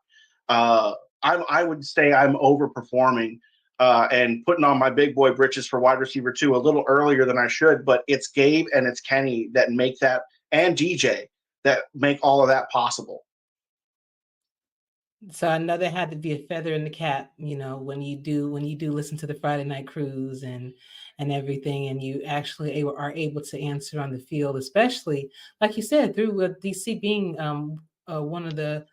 I would say I'm overperforming and putting on my big boy britches for wide receiver 2 a little earlier than I should, but it's Gabe and it's Kenny that make that, and DJ, that make all of that possible. So I know there had to be a feather in the cap, when you do listen to the Friday Night Cruise and everything, and you actually are able to answer on the field, especially like you said, through DC being one of the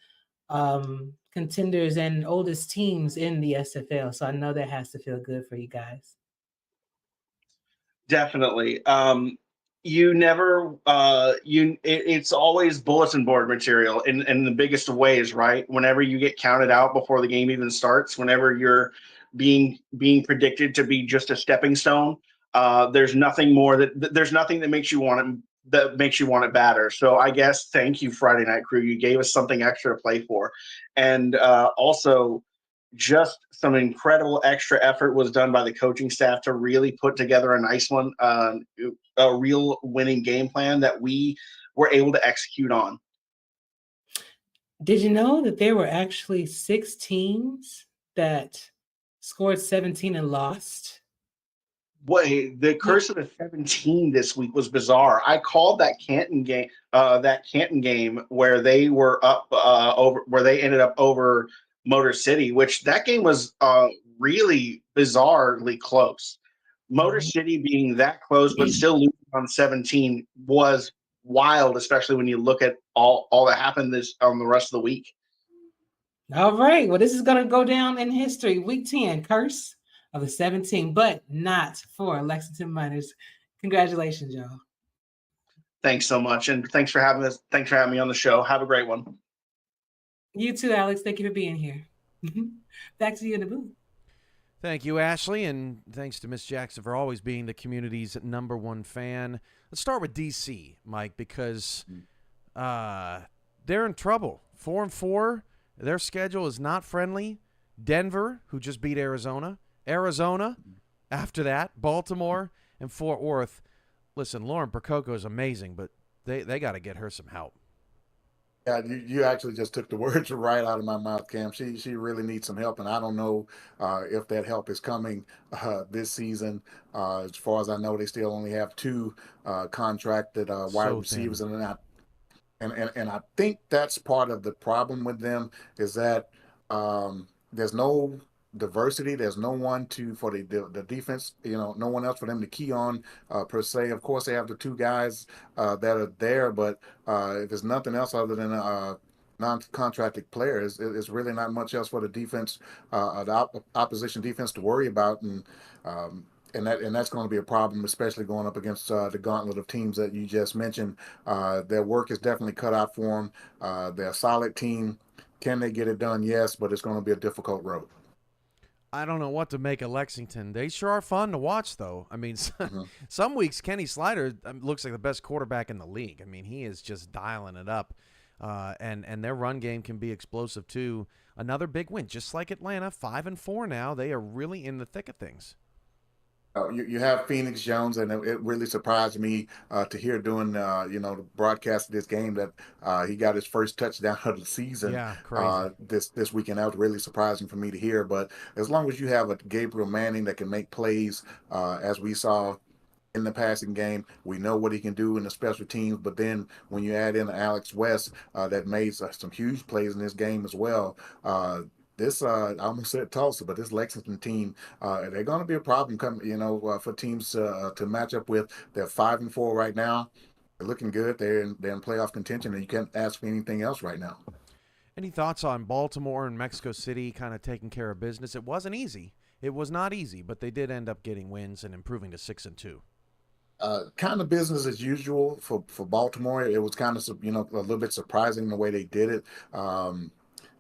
contenders and oldest teams in the SFL. So I know that has to feel good for you guys. Definitely. It's always bulletin board material in the biggest of ways, right? Whenever you get counted out before the game even starts, whenever you're being predicted to be just a stepping stone, there's nothing that makes you want it better. So I guess thank you, Friday Night Crew. You gave us something extra to play for. And also, just some incredible extra effort was done by the coaching staff to really put together a nice one, a real winning game plan that we were able to execute on. Did you know that there were actually 6 teams that scored 17 and lost? The curse of the 17 this week was bizarre. I called that Canton game where they were up where they ended up over Motor City, which that game was really bizarrely close. Motor City being that close but still losing on 17 was wild, especially when you look at all that happened on the rest of the week. All right. Well, this is going to go down in history. Week 10, curse of the 17, but not for Lexington Miners. Congratulations, y'all. Thanks so much, and thanks for having us. Thanks for having me on the show. Have a great one. You too, Alex. Thank you for being here. Back to you in the booth. Thank you, Ashley, and thanks to Miss Jackson for always being the community's #1 fan. Let's start with DC, Mike, because they're in trouble. 4-4. Their schedule is not friendly. Denver, who just beat Arizona. After that, Baltimore and Fort Worth. Listen, Lauren Prococo is amazing, but they got to get her some help. Yeah, you actually just took the words right out of my mouth, Cam. She really needs some help, and I don't know if that help is coming this season. As far as I know, they still only have 2 contracted wide receivers, and I think that's part of the problem with them is that there's no diversity. There's no one for the defense, no one else for them to key on per se. Of course, they have the 2 guys that are there, but if there's nothing else other than non-contracted players, it's really not much else for the defense, the opposition defense to worry about, and that's going to be a problem, especially going up against the gauntlet of teams that you just mentioned. Their work is definitely cut out for them. They're a solid team. Can they get it done? Yes, but it's going to be a difficult road. I don't know what to make of Lexington. They sure are fun to watch, though. I mean, Mhm. some weeks Kenny Slider looks like the best quarterback in the league. I mean, he is just dialing it up, and their run game can be explosive too. Another big win, just like Atlanta, 5-4 now. They are really in the thick of things. You have Phoenix Jones, and it really surprised me to hear during the broadcast of this game that he got his first touchdown of the season Yeah, crazy. this weekend. That was really surprising for me to hear. But as long as you have a Gabriel Manning that can make plays, as we saw in the passing game, we know what he can do in the special teams. But then when you add in Alex West, that made some huge plays in this game as well. This I almost said Tulsa, but this Lexington team, they're going to be a problem for teams to match up with. They're 5-4 right now. They're looking good. They're in playoff contention, and you can't ask for anything else right now. Any thoughts on Baltimore and Mexico City kind of taking care of business? It wasn't easy. It was not easy, but they did end up getting wins and improving to 6-2. Kind of business as usual for Baltimore. It was kind of a little bit surprising the way they did it.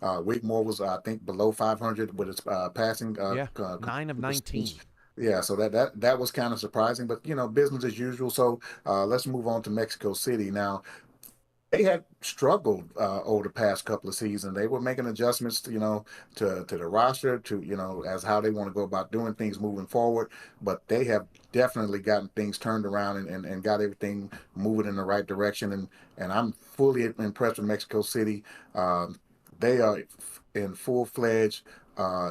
Wigmore was, I think, below 500 with his passing. Yeah, 9 of 19. Yeah, so that was kind of surprising, but business as usual. So let's move on to Mexico City now. They had struggled over the past couple of seasons. They were making adjustments, to the roster, as how they want to go about doing things moving forward. But they have definitely gotten things turned around and got everything moving in the right direction. And I'm fully impressed with Mexico City. They are in full-fledged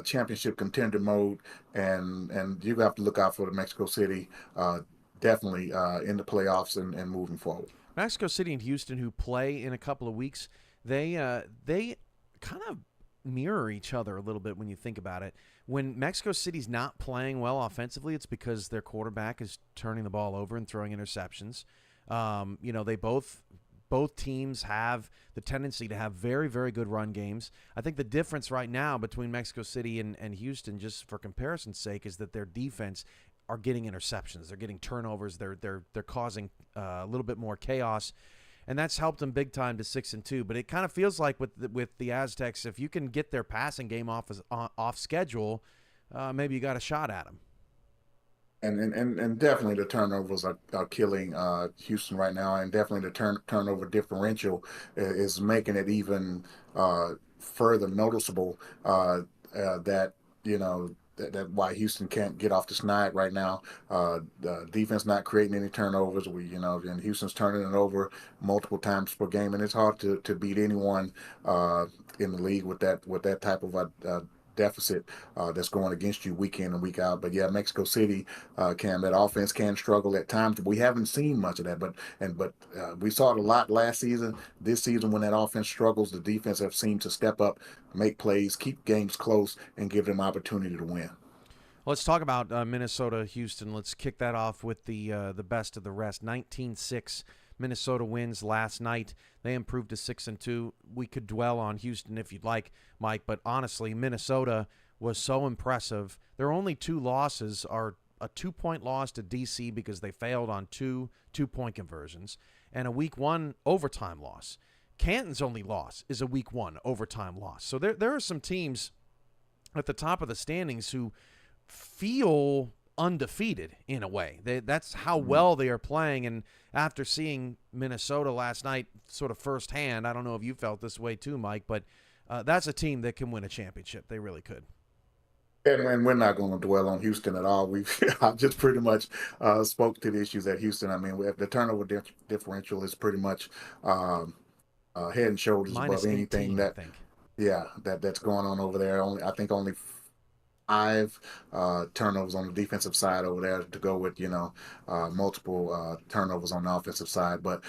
championship contender mode, and you have to look out for the Mexico City definitely in the playoffs and moving forward. Mexico City and Houston, who play in a couple of weeks, they kind of mirror each other a little bit when you think about it. When Mexico City's not playing well offensively, it's because their quarterback is turning the ball over and throwing interceptions. They both teams have the tendency to have very, very good run games. I think the difference right now between Mexico City and Houston, just for comparison's sake, is that their defense are getting interceptions. They're getting turnovers. They're causing a little bit more chaos, and that's helped them big time to 6-2. But it kind of feels like with the Aztecs, if you can get their passing game off schedule, maybe you got a shot at them. And definitely the turnovers are killing Houston right now, and definitely the turnover differential is making it even further noticeable that that why Houston can't get off the snide right now. The defense not creating any turnovers. And Houston's turning it over multiple times per game, and it's hard to beat anyone in the league with that type of deficit that's going against you week in and week out. But yeah, Mexico City that offense can struggle at times. We haven't seen much of that, but we saw it a lot last season. This season, when that offense struggles, the defense have seemed to step up, make plays, keep games close, and give them opportunity to win. Let's talk about Minnesota, Houston. Let's kick that off with the best of the rest. 19-6 Minnesota wins last night. They improved to 6-2. We could dwell on Houston if you'd like, Mike, but honestly, Minnesota was so impressive. Their only two losses are a 2-point loss to D.C. because they failed on two-point conversions, and a Week 1 overtime loss. Canton's only loss is a Week 1 overtime loss. So there are some teams at the top of the standings who feel undefeated in a way. That's how well they are playing. And after seeing Minnesota last night sort of firsthand, I don't know if you felt this way too, Mike, but that's a team that can win a championship. They really could. And we're not going to dwell on Houston at all. I just pretty much spoke to the issues at Houston. I mean, the turnover differential is pretty much head and shoulders Minus above anything 18, I think. that's going on over there. I think only 5 turnovers on the defensive side over there to go with multiple turnovers on the offensive side. But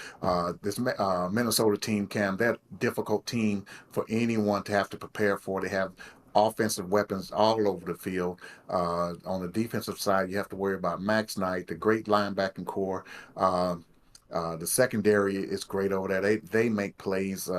this Minnesota team, Cam, they're a difficult team for anyone to have to prepare for. They have offensive weapons all over the field. On the defensive side, you have to worry about Max Knight, the great linebacking core. The secondary is great over there. They make plays,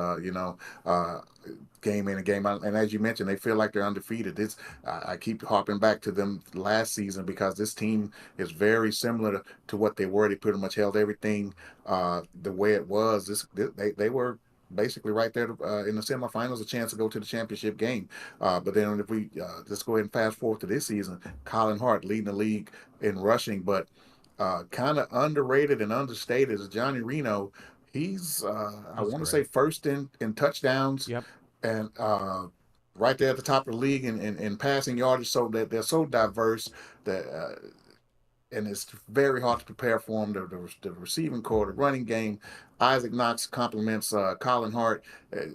game in and game out. And as you mentioned, they feel like they're undefeated. I keep harping back to them last season because this team is very similar to what they were. They pretty much held everything the way it was. They were basically right there in the semifinals, a chance to go to the championship game. But then if we just go ahead and fast forward to this season, Colin Hart leading the league in rushing, but kind of underrated and understated is Johnny Reno. He's I He's want to say great. first in touchdowns Yep. and right there at the top of the league in passing yardage. So that they're so diverse that and it's very hard to prepare for them. The receiving core, the running game. Isaac Knox compliments Colin Hart.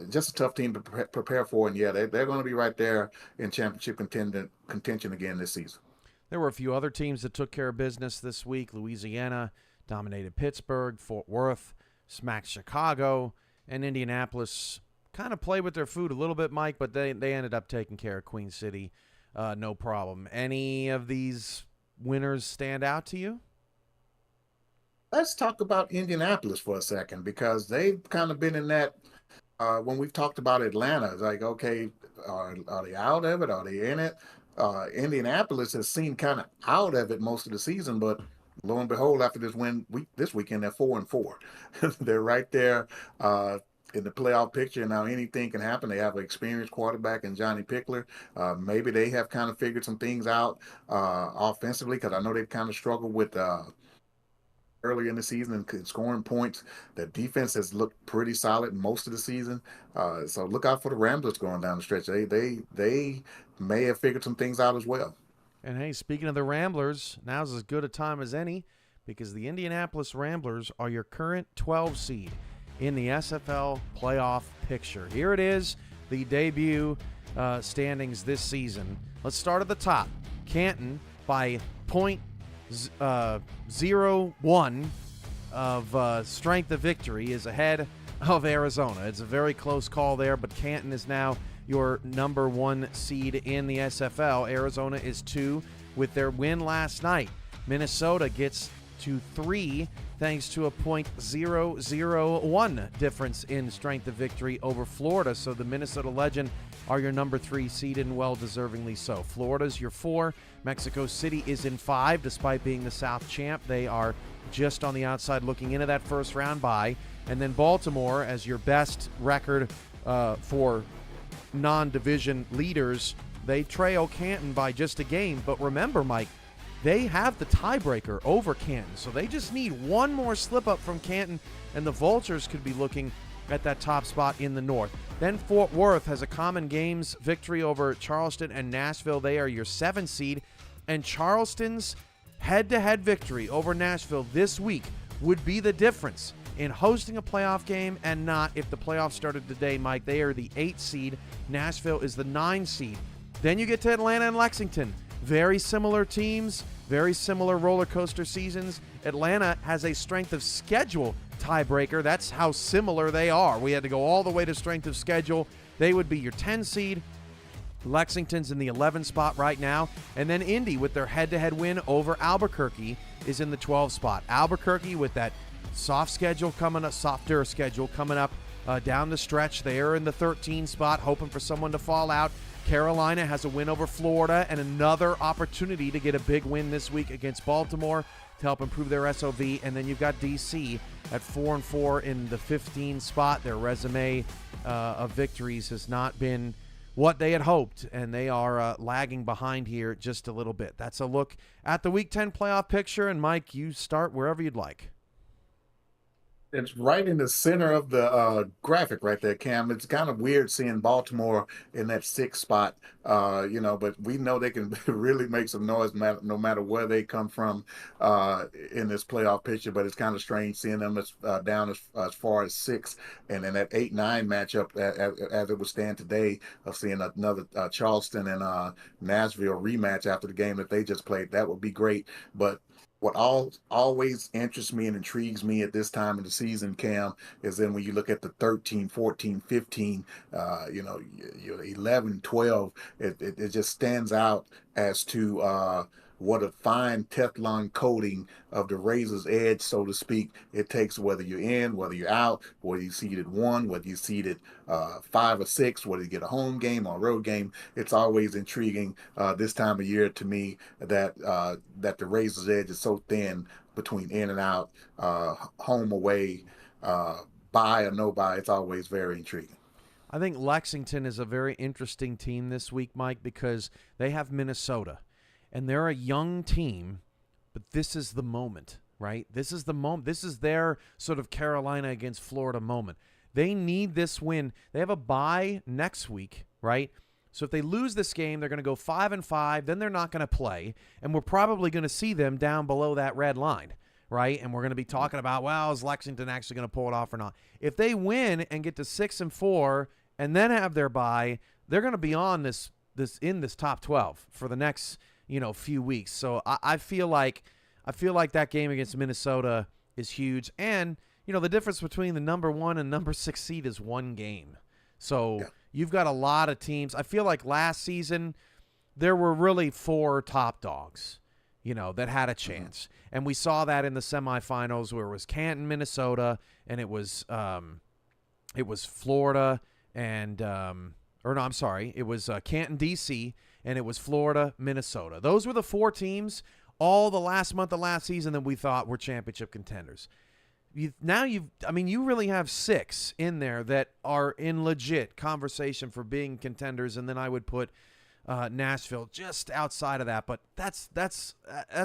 Just a tough team to prepare for, and yeah, they're going to be right there in championship contention again this season. There were a few other teams that took care of business this week. Louisiana dominated Pittsburgh. Fort Worth smacked Chicago. And Indianapolis kind of played with their food a little bit, Mike, but they ended up taking care of Queen City. No problem. Any of these winners stand out to you? Let's talk about Indianapolis for a second because they've kind of been in that. When we've talked about Atlanta, it's like, okay, are they out of it? Are they in it? Indianapolis has seemed kind of out of it most of the season, but lo and behold, after this weekend, they're 4-4. They're right there in the playoff picture. Now anything can happen. They have an experienced quarterback in Johnny Pickler. Maybe they have kind of figured some things out offensively because I know they've kind of struggled with early in the season and scoring points. The defense has looked pretty solid most of the season. So look out for the Ramblers going down the stretch. They may have figured some things out as well. And hey, speaking of the Ramblers, now's as good a time as any because the Indianapolis Ramblers are your current 12 seed in the SFL playoff picture. Here it is, the debut standings this season. Let's start at the top. Canton by 0.01 of strength of victory is ahead of Arizona. It's a very close call there, but Canton is now your number 1 seed in the SFL. Arizona is 2 with their win last night. Minnesota gets to 3 thanks to a .001 difference in strength of victory over Florida. So the Minnesota Legend are your number 3 seed and well-deservingly so. Florida's your 4. Mexico City is in 5 despite being the South champ. They are just on the outside looking into that first round bye. And then Baltimore as your best record for non-division leaders. They trail Canton by just a game. But remember, Mike, they have the tiebreaker over Canton. So they just need one more slip-up from Canton, and the Vultures could be looking at that top spot in the North. Then Fort Worth has a common games victory over Charleston and Nashville. They are your 7 seed. And Charleston's head-to-head victory over Nashville this week would be the difference in hosting a playoff game and not if the playoffs started today, Mike. They are the 8 seed. Nashville is the 9 seed. Then you get to Atlanta and Lexington. Very similar teams, very similar roller coaster seasons. Atlanta has a strength of schedule tiebreaker. That's how similar they are. We had to go all the way to strength of schedule. They would be your 10 seed. Lexington's in the 11 spot right now. And then Indy, with their head-to-head win over Albuquerque, is in the 12 spot. Albuquerque, with that softer schedule coming up down the stretch. They are in the 13 spot, hoping for someone to fall out. Carolina has a win over Florida and another opportunity to get a big win this week against Baltimore to help improve their SOV. And then you've got DC at 4-4 in the 15 spot. Their resume of victories has not been what they had hoped, and they are lagging behind here just a little bit. That's a look at the Week 10 playoff picture. And Mike, you start wherever you'd like. It's right in the center of the graphic right there, Cam. It's kind of weird seeing Baltimore in that 6th spot, but we know they can really make some noise no matter where they come from in this playoff picture. But it's kind of strange seeing them down as far as 6, and in that 8-9 matchup as it would stand today of seeing another Charleston and Nashville rematch after the game that they just played. That would be great. But what always interests me and intrigues me at this time of the season, Cam, is then when you look at the 13, 14, 15, 11, 12, it just stands out as to what a fine Teflon coating of the razor's edge, so to speak, it takes, whether you're in, whether you're out, whether you seeded 1, whether you seeded 5 or 6, whether you get a home game or a road game. It's always intriguing this time of year to me that the razor's edge is so thin between in and out, home, away, bye or no bye, it's always very intriguing. I think Lexington is a very interesting team this week, Mike, because they have Minnesota, and they're a young team, but this is the moment, right? This is the moment. This is their sort of Carolina against Florida moment. They need this win. They have a bye next week, right? So if they lose this game, they're going to go 5-5. Then they're not going to play, and we're probably going to see them down below that red line, right? And we're going to be talking about, well, is Lexington actually going to pull it off or not? If they win and get to 6-4 and then have their bye, they're going to be on this top 12 for the next few weeks. So I feel like that game against Minnesota is huge, and the difference between the number 1 and number 6 seed is 1 game. So you've got a lot of teams. I feel like last season there were really 4 top dogs, that had a chance. And we saw that in the semifinals where it was Canton, Minnesota, and it was Florida and it was Canton, D.C., and it was Florida, Minnesota. Those were the 4 teams all the last month of last season that we thought were championship contenders. You really have 6 in there that are in legit conversation for being contenders, and then I would put Nashville just outside of that. But that's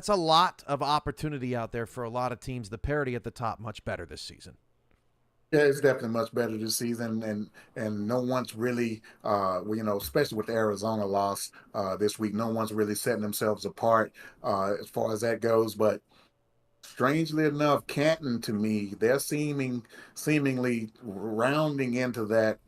a lot of opportunity out there for a lot of teams. The parity at the top much better this season. Yeah, it's definitely much better this season, and no one's really, especially with the Arizona loss this week, no one's really setting themselves apart as far as that goes. But strangely enough, Canton, to me, they're seemingly rounding into that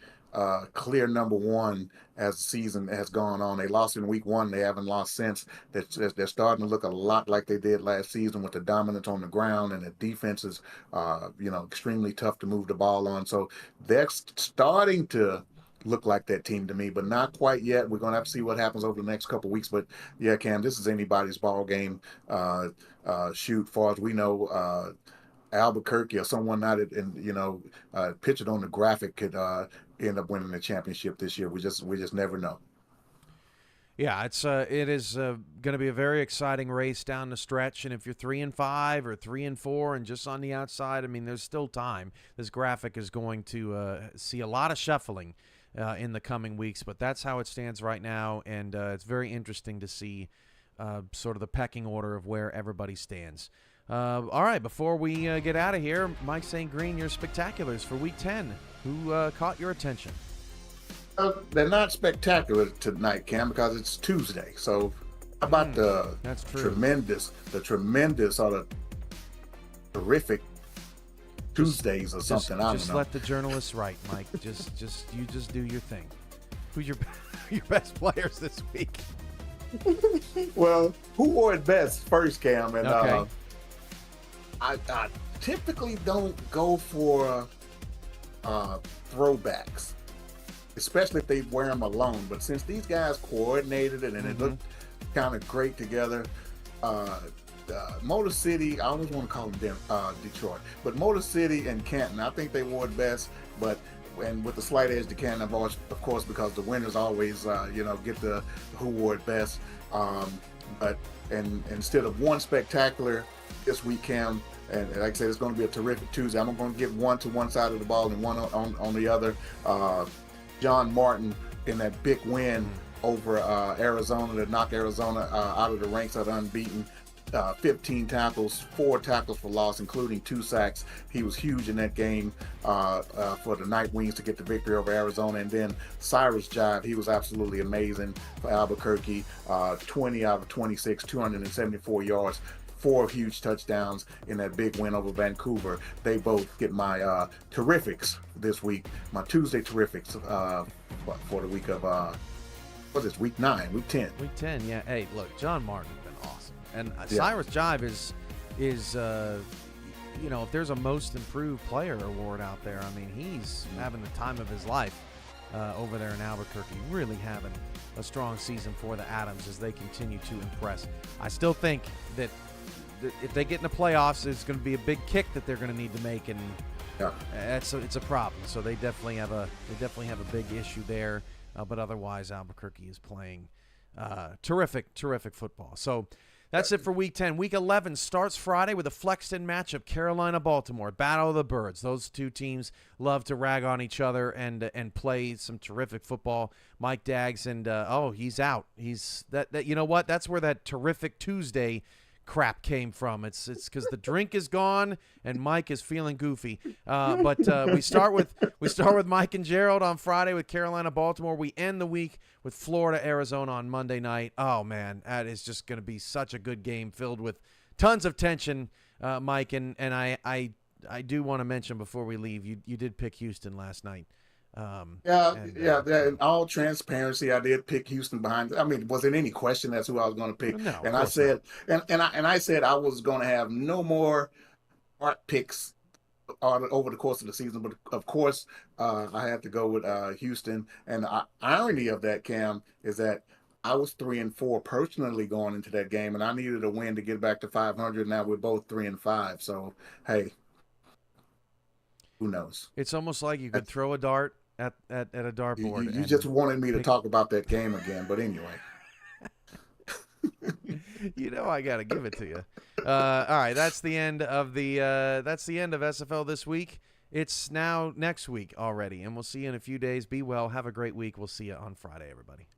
clear number 1 as the season has gone on. They lost in week 1. They haven't lost since. They're starting to look a lot like they did last season with the dominance on the ground, and the defense is, extremely tough to move the ball on. So they're starting to look like that team to me, but not quite yet. We're going to have to see what happens over the next couple of weeks. But yeah, Cam, this is anybody's ball game. Shoot, far as we know, Albuquerque or someone not pictured on the graphic could end up winning the championship this year. We just never know. Yeah, it is going to be a very exciting race down the stretch, and if you're 3-5 or 3-4 and just on the outside, there's still time. This graphic is going to see a lot of shuffling in the coming weeks, but that's how it stands right now, and it's very interesting to see sort of the pecking order of where everybody stands. All right, before we get out of here, Mike St. Green, your spectaculars for Week 10. Who caught your attention? They're not spectacular tonight, Cam, because it's Tuesday. So how about that's true. tremendous sort of terrific Tuesdays or something? I don't know. Just let the journalists write, Mike. just you just do your thing. Who's your best players this week? Well, who wore it best first, Cam? And okay. I typically don't go for throwbacks, especially if they wear them alone. But since these guys coordinated it and it looked kind of great together, Motor City, I always want to call them Detroit, but Motor City and Canton, I think they wore it best. And with the slight edge to Canton, of course, because the winners always, get the who wore it best. But instead of one spectacular this week, Cam, and like I said, it's going to be a terrific Tuesday. I'm going to give one to one side of the ball and one on the other. John Martin in that big win over Arizona to knock Arizona out of the ranks of unbeaten. 15 tackles, 4 tackles for loss, including 2 sacks. He was huge in that game for the Night Wings to get the victory over Arizona. And then Cyrus Jive, he was absolutely amazing for Albuquerque. 20 out of 26, 274 yards, 4 huge touchdowns in that big win over Vancouver. They both get my terrifics this week, my Tuesday terrifics for the week of, week 9, week 10. Week 10, yeah. Hey, look, John Martin has been awesome. And Cyrus Jive is if there's a most improved player award out there, he's having the time of his life over there in Albuquerque, really having a strong season for the Adams as they continue to impress. I still think that if they get in the playoffs, it's going to be a big kick that they're going to need to make, and it's a problem. So they definitely have a big issue there. But otherwise, Albuquerque is playing terrific football. So That's it for Week 10. Week 11 starts Friday with a flexed-in matchup, Carolina-Baltimore, Battle of the Birds. Those two teams love to rag on each other and play some terrific football. Mike Daggs and he's out. He's that. You know what? That's where that terrific Tuesday crap came from. It's because the drink is gone and Mike is feeling goofy. But we start with Mike and Gerald on Friday with Carolina, Baltimore. We end the week with Florida, Arizona on Monday night. Oh man, that is just going to be such a good game filled with tons of tension. Mike and I do want to mention before we leave, you did pick Houston last night. In all transparency, I did pick Houston behind. I mean, was it any question that's who I was going to pick? No, and I said, and I said I was going to have no more art picks over the course of the season. But of course, I had to go with Houston. And the irony of that, Cam, is that I was 3-4 personally going into that game, and I needed a win to get back to 500. Now we're both 3-5. So hey, who knows? It's almost like you could throw a dart at a dartboard. You just wanted me to talk about that game again, but anyway. You know I got to give it to you. All right, that's the end of SFL this week. It's now next week already, and we'll see you in a few days. Be well. Have a great week. We'll see you on Friday, everybody.